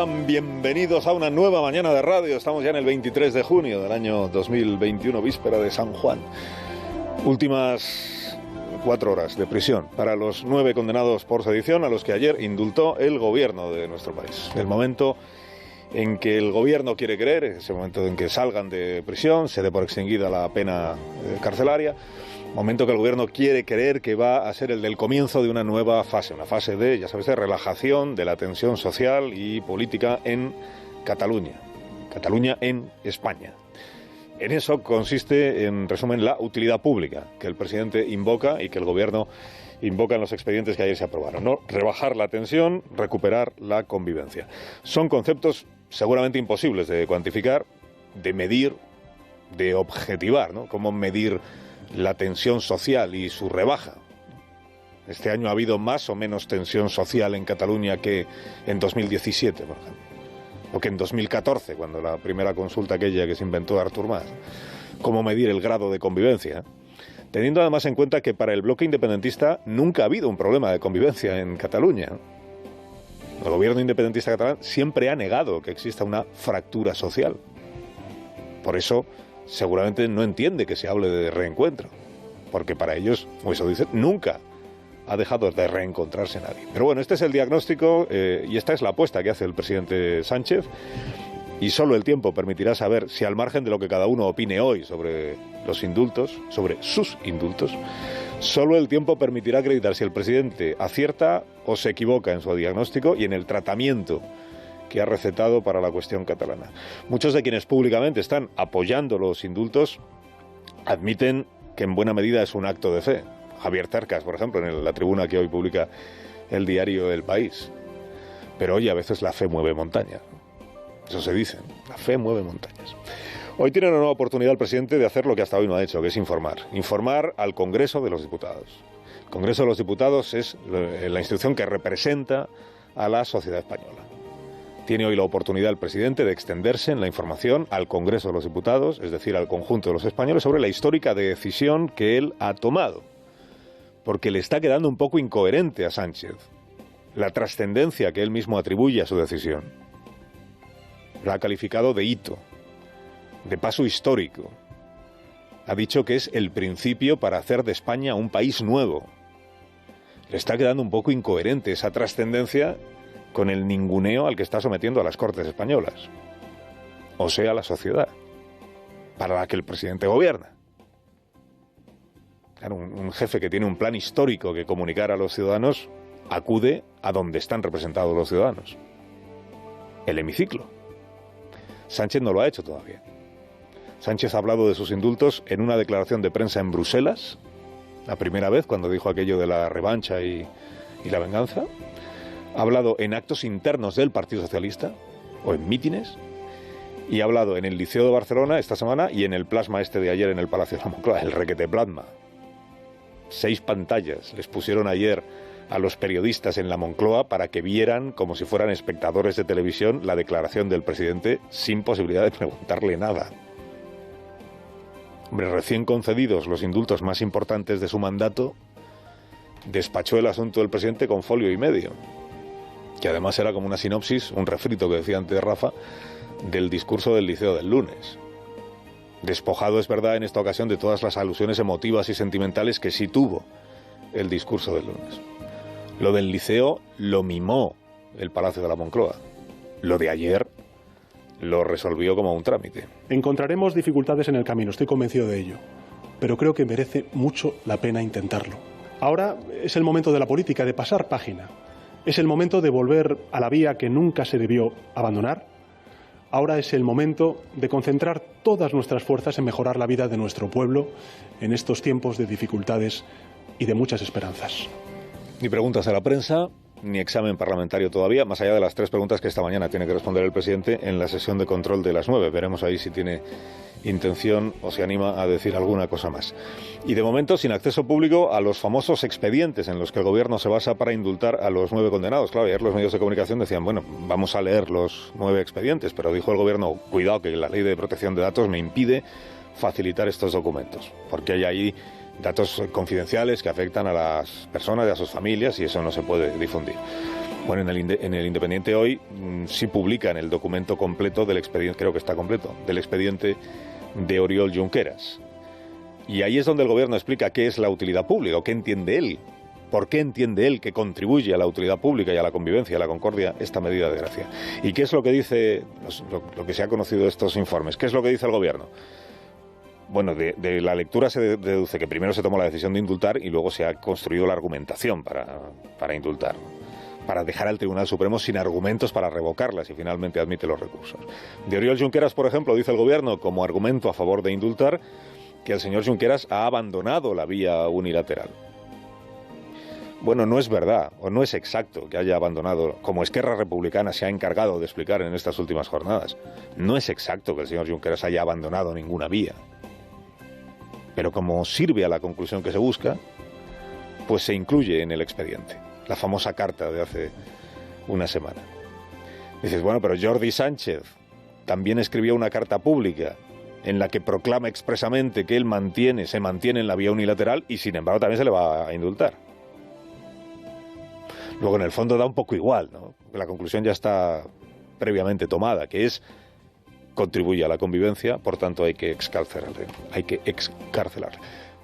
estiman? Bienvenidos a una nueva mañana de radio. Estamos ya en el 23 de junio del año 2021, víspera de San Juan. Últimas 4 horas de prisión para los 9 condenados por sedición a los que ayer indultó el gobierno de nuestro país. El momento en que el gobierno quiere creer, ese momento en que salgan de prisión, se dé por extinguida la pena carcelaria, momento que el gobierno quiere creer que va a ser el del comienzo de una nueva fase, una fase de, ya sabes, de relajación de la tensión social y política en Cataluña, Cataluña en España. En eso consiste, en resumen, la utilidad pública que el presidente invoca y que el gobierno invoca en los expedientes que ayer se aprobaron, ¿no? Rebajar la tensión, recuperar la convivencia. Son conceptos seguramente imposibles de cuantificar, de medir, de objetivar, ¿no? ¿Cómo medir la tensión social y su rebaja? Este año ha habido más o menos tensión social en Cataluña que en 2017, por ejemplo, o que en 2014, cuando la primera consulta aquella que se inventó Artur Mas. ¿Cómo medir el grado de convivencia? Teniendo además en cuenta que para el bloque independentista nunca ha habido un problema de convivencia en Cataluña. El gobierno independentista catalán siempre ha negado que exista una fractura social. Por eso seguramente no entiende que se hable de reencuentro, porque para ellos, o eso dicen, nunca ha dejado de reencontrarse nadie. Pero bueno, este es el diagnóstico y esta es la apuesta que hace el presidente Sánchez, y solo el tiempo permitirá saber si, al margen de lo que cada uno opine hoy sobre los indultos, sobre sus indultos, solo el tiempo permitirá acreditar si el presidente acierta o se equivoca en su diagnóstico y en el tratamiento que ha recetado para la cuestión catalana. Muchos de quienes públicamente están apoyando los indultos admiten que en buena medida es un acto de fe. Javier Cercas, por ejemplo, en la tribuna que hoy publica el diario El País. Pero oye, a veces la fe mueve montañas. Eso se dice, la fe mueve montañas. Hoy tiene una nueva oportunidad el presidente de hacer lo que hasta hoy no ha hecho, que es informar. Informar al Congreso de los Diputados. El Congreso de los Diputados es la institución que representa a la sociedad española. Tiene hoy la oportunidad el presidente de extenderse en la información al Congreso de los Diputados, es decir, al conjunto de los españoles, sobre la histórica decisión que él ha tomado. Porque le está quedando un poco incoherente a Sánchez la trascendencia que él mismo atribuye a su decisión. La ha calificado de hito, de paso histórico. Ha dicho que es el principio para hacer de España un país nuevo. Le está quedando un poco incoherente esa trascendencia con el ninguneo al que está sometiendo a las Cortes españolas, o sea, la sociedad, para la que el presidente gobierna. Claro, un jefe que tiene un plan histórico que comunicar a los ciudadanos acude a donde están representados los ciudadanos, el hemiciclo. Sánchez no lo ha hecho todavía. Sánchez ha hablado de sus indultos en una declaración de prensa en Bruselas, la primera vez cuando dijo aquello de la revancha y la venganza. Ha hablado en actos internos del Partido Socialista o en mítines, y ha hablado en el Liceo de Barcelona esta semana y en el plasma este de ayer en el Palacio de la Moncloa, el requete plasma. 6 pantallas les pusieron ayer a los periodistas en la Moncloa para que vieran, como si fueran espectadores de televisión, la declaración del presidente sin posibilidad de preguntarle nada. Hombre, recién concedidos los indultos más importantes de su mandato, despachó el asunto del presidente con folio y medio, que además era como una sinopsis, un refrito que decía antes Rafa, del discurso del Liceo del lunes. Despojado, es verdad, en esta ocasión de todas las alusiones emotivas y sentimentales que sí tuvo el discurso del lunes. Lo del Liceo lo mimó el Palacio de la Moncloa. Lo de ayer lo resolvió como un trámite. Encontraremos dificultades en el camino, estoy convencido de ello, pero creo que merece mucho la pena intentarlo. Ahora es el momento de la política, de pasar página. Es el momento de volver a la vía que nunca se debió abandonar. Ahora es el momento de concentrar todas nuestras fuerzas en mejorar la vida de nuestro pueblo en estos tiempos de dificultades y de muchas esperanzas. Ni preguntas a la prensa, ni examen parlamentario todavía, más allá de las 3 preguntas que esta mañana tiene que responder el presidente en la sesión de control de las 9. Veremos ahí si tiene intención o se anima a decir alguna cosa más. Y de momento sin acceso público a los famosos expedientes en los que el gobierno se basa para indultar a los 9 condenados. Claro, ayer los medios de comunicación decían, bueno, vamos a leer los 9 expedientes, pero dijo el gobierno, cuidado que la ley de protección de datos me impide facilitar estos documentos, porque hay ahí datos confidenciales que afectan a las personas y a sus familias y eso no se puede difundir. Bueno, en el Independiente hoy sí publican el documento completo del expediente, creo que está completo, del expediente de Oriol Junqueras. Y ahí es donde el gobierno explica qué es la utilidad pública, o qué entiende él. ¿Por qué entiende él que contribuye a la utilidad pública y a la convivencia, a la concordia, esta medida de gracia? ¿Y qué es lo que dice, lo que se ha conocido de estos informes? ¿Qué es lo que dice el gobierno? Bueno, de la lectura se deduce que primero se tomó la decisión de indultar y luego se ha construido la argumentación para indultar, para dejar al Tribunal Supremo sin argumentos para revocarlas y finalmente admite los recursos. De Oriol Junqueras, por ejemplo, dice el gobierno como argumento a favor de indultar que el señor Junqueras ha abandonado la vía unilateral. Bueno, no es verdad, o no es exacto que haya abandonado, como Esquerra Republicana se ha encargado de explicar en estas últimas jornadas. No es exacto que el señor Junqueras haya abandonado ninguna vía. Pero como sirve a la conclusión que se busca, pues se incluye en el expediente. La famosa carta de hace una semana. Dices, bueno, pero Jordi Sánchez también escribió una carta pública en la que proclama expresamente que él se mantiene en la vía unilateral y sin embargo también se le va a indultar. Luego en el fondo da un poco igual, ¿no? La conclusión ya está previamente tomada, que es contribuye a la convivencia, por tanto hay que excarcelarle.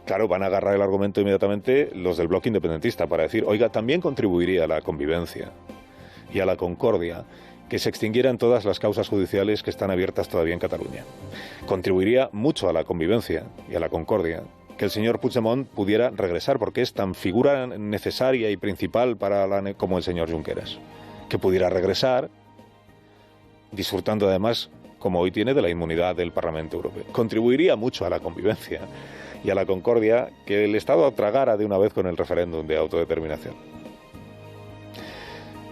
Claro, van a agarrar el argumento inmediatamente los del bloque independentista para decir, oiga, también contribuiría a la convivencia y a la concordia que se extinguieran todas las causas judiciales que están abiertas todavía en Cataluña. Contribuiría mucho a la convivencia y a la concordia que el señor Puigdemont pudiera regresar, porque es tan figura necesaria y principal como el señor Junqueras, que pudiera regresar disfrutando además, como hoy tiene, de la inmunidad del Parlamento Europeo. Contribuiría mucho a la convivencia y a la concordia que el Estado tragara de una vez con el referéndum de autodeterminación.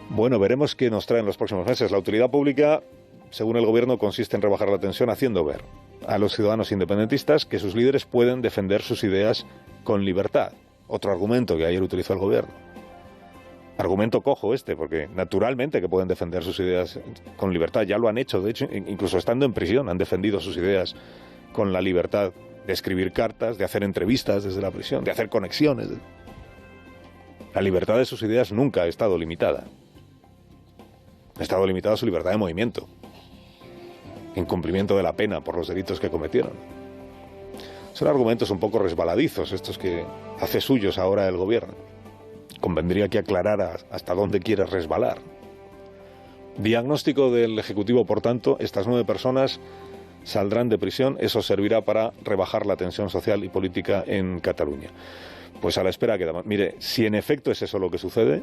Bueno, veremos qué nos traen los próximos meses. La utilidad pública, según el gobierno, consiste en rebajar la tensión haciendo ver a los ciudadanos independentistas que sus líderes pueden defender sus ideas con libertad. Otro argumento que ayer utilizó el gobierno. Argumento cojo porque naturalmente que pueden defender sus ideas con libertad. Ya lo han hecho, de hecho, incluso estando en prisión han defendido sus ideas con la libertad de escribir cartas, de hacer entrevistas desde la prisión, de hacer conexiones. La libertad de sus ideas nunca ha estado limitada. Ha estado limitada su libertad de movimiento, en cumplimiento de la pena por los delitos que cometieron. Son argumentos un poco resbaladizos estos que hace suyos ahora el gobierno. Convendría que aclarara hasta dónde quiere resbalar. Diagnóstico del Ejecutivo, por tanto, estas 9 personas saldrán de prisión. Eso servirá para rebajar la tensión social y política en Cataluña. Pues a la espera quedamos. Mire, si en efecto es eso lo que sucede,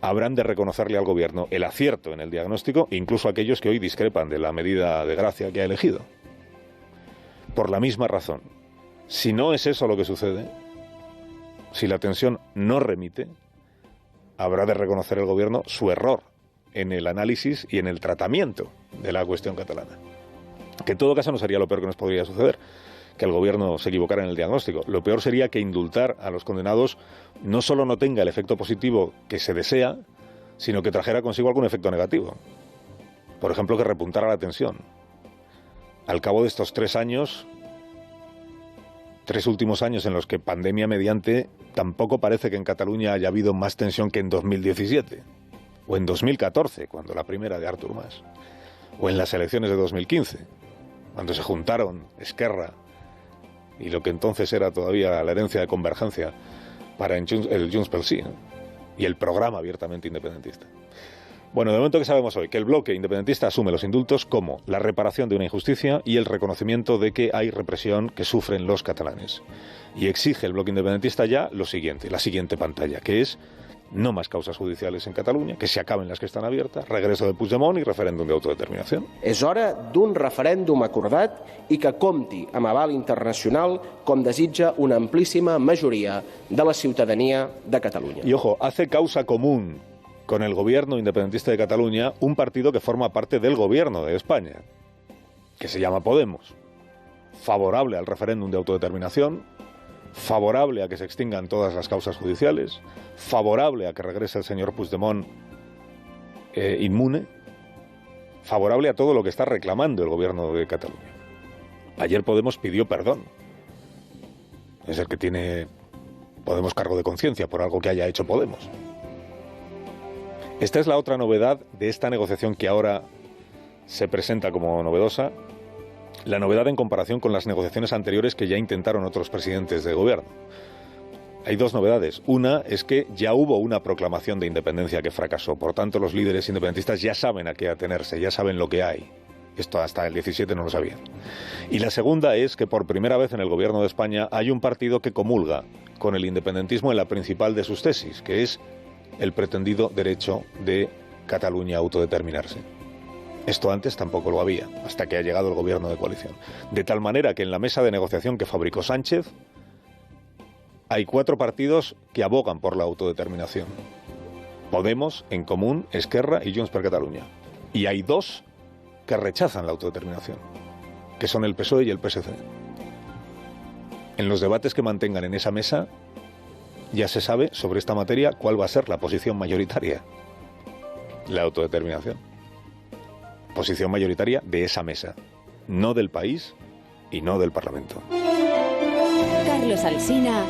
habrán de reconocerle al gobierno el acierto en el diagnóstico, incluso aquellos que hoy discrepan de la medida de gracia que ha elegido. Por la misma razón, si no es eso lo que sucede, si la tensión no remite, habrá de reconocer el gobierno su error en el análisis y en el tratamiento de la cuestión catalana. Que en todo caso no sería lo peor que nos podría suceder, que el gobierno se equivocara en el diagnóstico. Lo peor sería que indultar a los condenados no solo no tenga el efecto positivo que se desea, sino que trajera consigo algún efecto negativo. Por ejemplo, que repuntara la tensión. Al cabo de estos 3 últimos años en los que pandemia mediante, tampoco parece que en Cataluña haya habido más tensión que en 2017, o en 2014, cuando la primera de Artur Mas, o en las elecciones de 2015, cuando se juntaron Esquerra y lo que entonces era todavía la herencia de Convergencia para el Junts pel Sí, ¿no? Y el programa abiertamente independentista. Bueno, de momento que sabemos hoy que el bloque independentista asume los indultos como la reparación de una injusticia y el reconocimiento de que hay represión que sufren los catalanes. Y exige el bloque independentista ya lo siguiente, la siguiente pantalla, que es no más causas judiciales en Catalunya, que se acaben las que estan abiertas, regreso de Puigdemont i referèndum d'autodeterminació. És hora d'un referèndum acordat i que compti amb aval internacional com desitja una amplíssima majoria de la ciutadania de Catalunya. Y ojo, hace causa común con el gobierno independentista de Cataluña un partido que forma parte del gobierno de España, que se llama Podemos, favorable al referéndum de autodeterminación, favorable a que se extingan todas las causas judiciales, favorable a que regrese el señor Puigdemont inmune, favorable a todo lo que está reclamando el gobierno de Cataluña. Ayer Podemos pidió perdón. Es el que tiene Podemos cargo de conciencia por algo que haya hecho Podemos. Esta es la otra novedad de esta negociación que ahora se presenta como novedosa. La novedad en comparación con las negociaciones anteriores que ya intentaron otros presidentes de gobierno. Hay dos novedades. Una es que ya hubo una proclamación de independencia que fracasó. Por tanto, los líderes independentistas ya saben a qué atenerse, ya saben lo que hay. Esto hasta el 17 no lo sabían. Y la segunda es que por primera vez en el gobierno de España hay un partido que comulga con el independentismo en la principal de sus tesis, que es el pretendido derecho de Cataluña a autodeterminarse. Esto antes tampoco lo había, hasta que ha llegado el gobierno de coalición. De tal manera que en la mesa de negociación que fabricó Sánchez hay 4 partidos que abogan por la autodeterminación. Podemos, En Común, Esquerra y Junts per Catalunya. Y hay 2 que rechazan la autodeterminación, que son el PSOE y el PSC. En los debates que mantengan en esa mesa ya se sabe sobre esta materia cuál va a ser la posición mayoritaria. La autodeterminación. Posición mayoritaria de esa mesa, no del país y no del Parlamento. Carlos Alsina